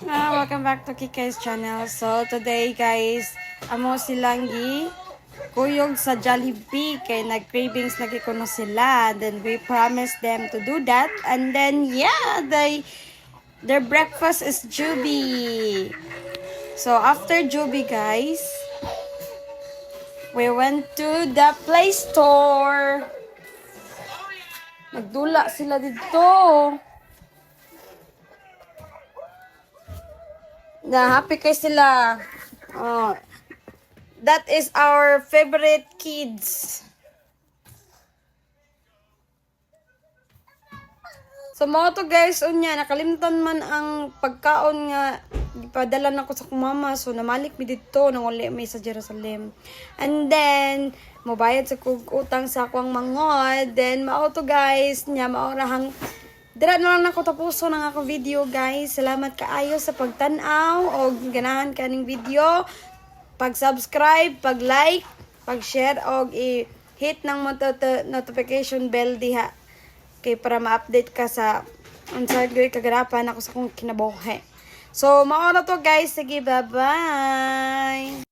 Welcome back to Kikay's channel. So, today guys, amo silang kuyog sa Jollibee kay nag-cravings lagi ko no sila. Then we promised them to do that. And then, yeah, their breakfast is Juby. So, after Juby guys, we went to the Play Store. Nagdula sila dito. Na happy kay sila. Oh, that is our favorite kids. So mo to guys, unya nakalimtan man ang pagkaon nga gipadala nako sa akong mama, so namalik mi didto nang uli mi sa Jerusalem. And then mobayad sa kog utang sa akong mangod. Then mao to guys, nya mao rahang dira na lang nako tapuso ng ako video guys. Salamat kaayo sa pagtan-aw o ganahan kaning video. Pag-subscribe, pag-like, pag-share og i-hit ng notification bell diha kay para ma-update ka sa unsa gyud kaganapan ako sa akong kinabuhi. So mao na to guys. Sige, bye-bye.